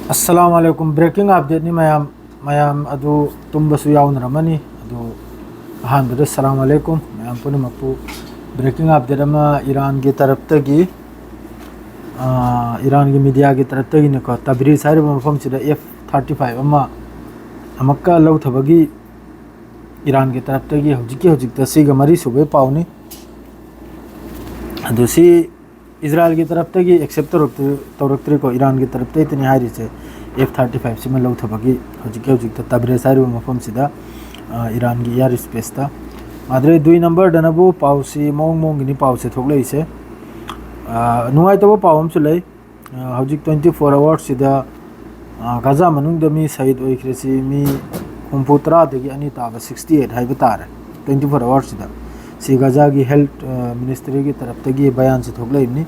अस्सलाम वालेकुम breaking update नि मयाम मयाम अदु तुम्बसु याउनरमनी अदु अहानबद अस्सलाम वालेकुम मयाम पुनमकु ब्रेकिंग अपडेट अमा ईरान की तरफ तगी ईरान की मीडिया की तरफ तगी ने को तबरीज हाइब मफम सिदा F-35 अमा अमक्का लौथबगी ईरान की तरफ तगी हजिक तसीग मरी सुबे पाउनी अदु सी इजराइल की तरफ तगी एक्सेप्ट तौरक्तरी को ईरान की तरफ तगी तनी हाइरी से F-35 से मैं लौथबगी हजिक तबरीज हाइब मफम सिदा ईरान की एयर स्पेस ता माद्रे 2 नंबर दनबो पाउसी मोंग नि पाउसे थोकले इसे नुवाई तबो पावम सुलै हजिक 24 आवर्स सिदा गाजा मनुंग दमी शहीद ओइख्रेसी मी हुमपुत्रा दगी अनि ताब 68 हाइब तारे 24 आवर्स सिदा सी गाजा की हेल्थ मिनिस्ट्री की तरफ तगी बयान से थोकले इनी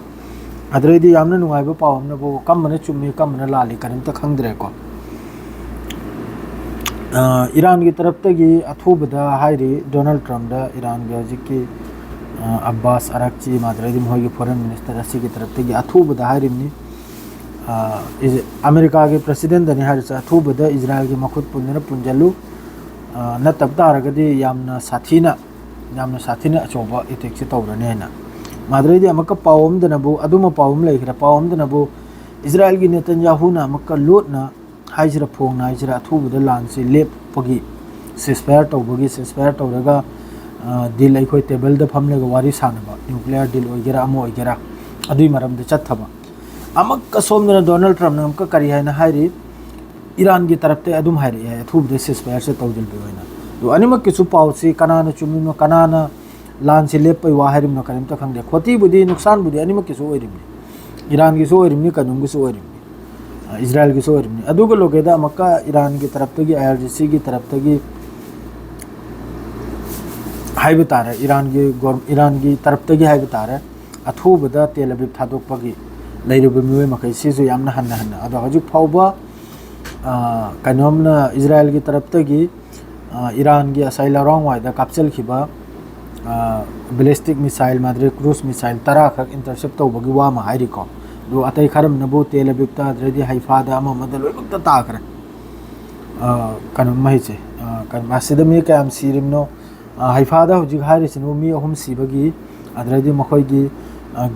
अदरेदी यामना नुवाइबो पावम नबो कम मने चुम्मी कम मने लाली करिम त खंगद्रे को ईरान की तरफ तगी अथुबदा हाइरी डोनाल्ड ट्रम्प दा ईरान के हजिक की अब्बास अराक्ची माद्रेदी मोहगी फॉरेन मिनिस्टर असी की तरफ तगी अथुबदा हाइरिमनी अमेरिका के प्रेसिडेंट दनी हाइर अथुबदा इजराइल की मखुद पुंजन पुंजलु न तब तारगदी यामना साथीना अचोबा इटेक से तौरने हैना माद्रेदी अमका पावम दनबो अदुमा पावम लेखरा पावम दनबो इजराइल की नेतन्याहू ना अमका लोटना हाइजरा फोंगना हाइजरा अथुबदा लान से लेपगी सिस्फायर तौरगा दिल अखोई टेबल द फमलेगा वारी सानबा न्यूक्लियर डील ओइगेरा अमो ओइगेरा अदुई मरमदे चथबा अमक सोमदना डोनाल्ड ट्रम्प ने अमका करी हैना हाइरी ईरान की तरफ ते अदुम हाइरी है अथुबदे सिस्फायर से तौजल बे होइना दो अनिमक किसु पाउसी कनाना चुमिनो कनाना लान से लेपै वा हाइरिम न करिम त खंगदे खोती बुदी नुकसान बुदी अनिमक किसु ओइरिम ईरान की सो ओइरिम कनुम किसु ओइरिम इजराइल की सो ओइरिम अदुग लोगेदा अमका ईरान की तरफ तगी IRGC की तरफ तगी हाइब तारे ईरान की तरफ तगी हाइब तारे अथुबदा तेल अबीब थादोकपगी लैरब मिवे मखै सिजु यामना हन्ना अदो हजिक फाउबा कनोमना इजराइल की तरफ तगी ईरान की असाइला रोंग वाइदा कैप्चल खिबा बैलिस्टिक मिसाइल माद्रे क्रूज मिसाइल तरा खक इंटरसेप्ट तौबगी वा मा हाइरिको दो अतै खरम नबो तेल अबीब ता रेडी हाइफादा अमा मदल लोइबक ताखरे कनोम महिचे कन मासिदा मी काम सिरिमनो हाइफादा हजिक हाइरिसिनो मी अहुम सिबगी अदरेदी मखोइगी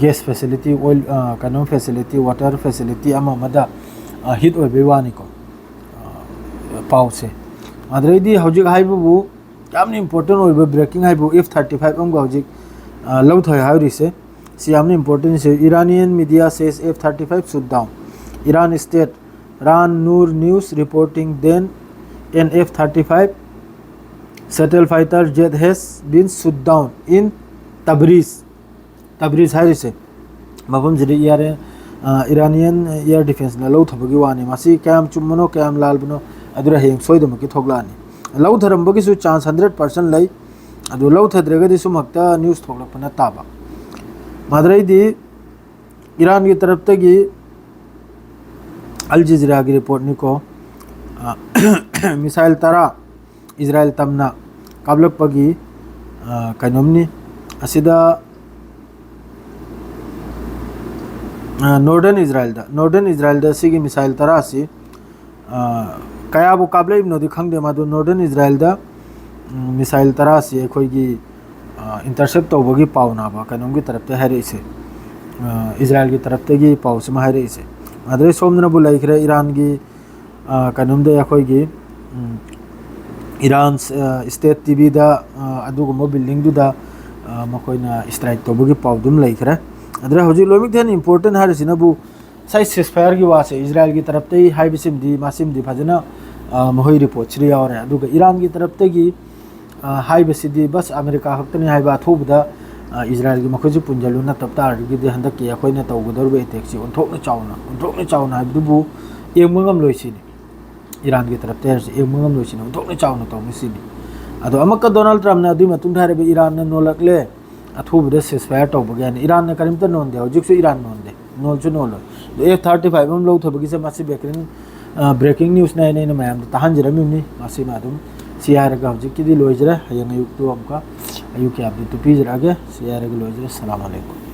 गैस फैसिलिटी ऑयल कनो फैसिलिटी वाटर फैसिलिटी अमा मदा हिट ओइबे वानिको पाउसे अदरेदी हजिक हाइबु यामनी इंपोर्टेंट ओइबे ब्रेकिंग हाइबु F-35 अमगा हजिक लौथय हाइरिसे सी यामनी इंपोर्टेंट से Iranian media says F-35 shoot down Iran state ran Noor News reporting then an F-35 shuttle fighter jet has been shot down in Tabriz हाइरिसे मफम जरी यारे Iranian air defense ना लौथबगी वानी मासी कैम चुमनो कैम लालबनो अदुरा हेंग सोइदमकी थोगलानी लौथरमबगी सु चांस 100% लै अदु लौथद्रेगदी सुमक्ता news थोगलपना ताबा माद्रेदी Iran की तरफ तगी अल जजीरा की रिपोर्ट निको मिसाइल तरा इजराइल तमना काबलपगी कनोमनी असिदा नॉर्दर्न इजराइल दा सिगी मिसाइल तरा सी कयाबु काबले नोदी खंगदे मादु नॉर्दर्न इजराइल दा मिसाइल तरा सी अखोइगी इंटरसेप्ट तौबगी पाउनाबा कनोम की तरफ ते हाइरे इसे इजराइल की तरफ ते गी पाउस मा हाइरे इसे माद्रे सोमना बु लाइखरे ईरान की कनोम दे अखोइगी ईरान स्टेट टीवी दा अदुगुमो बिल्डिंग दुदा मखोइना स्ट्राइक तौबगी पाउदुम लाइखरे अदरे हजिक लोमिक देन इंपोर्टेंट हारिसिनबु साइज सिस्फायर की वासे इजराइल की तरफ ते हाइबिसिमदी मासिमदी फजना मोहई रिपोर्ट श्री और अदुगा ईरान की तरफ ते गी हाइबसिदी बस अमेरिका खक्तनी हाइबा अथुबदा इजराइल की मखोजि पुंजलु न तब तारगी दे हंदक के अखोइना तौगदरबे एटेक्सी ओंथोकना चावना हाइबदुबु एमंगम लोइसिनी ईरान की तरफ ते एमंगम लोइसिनी ओंथोकना चावना तौमिसिनी अदो अमका डोनाल्ड ट्रम्प ने अदुई मतुंग थारेबे ईरान न नोलकले अथुबदा सिस्फायर तौबगयान ईरान न करिमत नोंदे हजिकसु ईरान नोंदे नोलसु नोलो F-35 हम लौथबगी से मासी ब्रेकिंग न्यूज़ नाइन मैम तहंजरमी मासी मादुम सियारगा हजिक की लोइजरे हयंग अयुक्तु अमका अयुक अपडेट पीजरागे सियारगा लोइजरे अस्सलाम वालेकुम।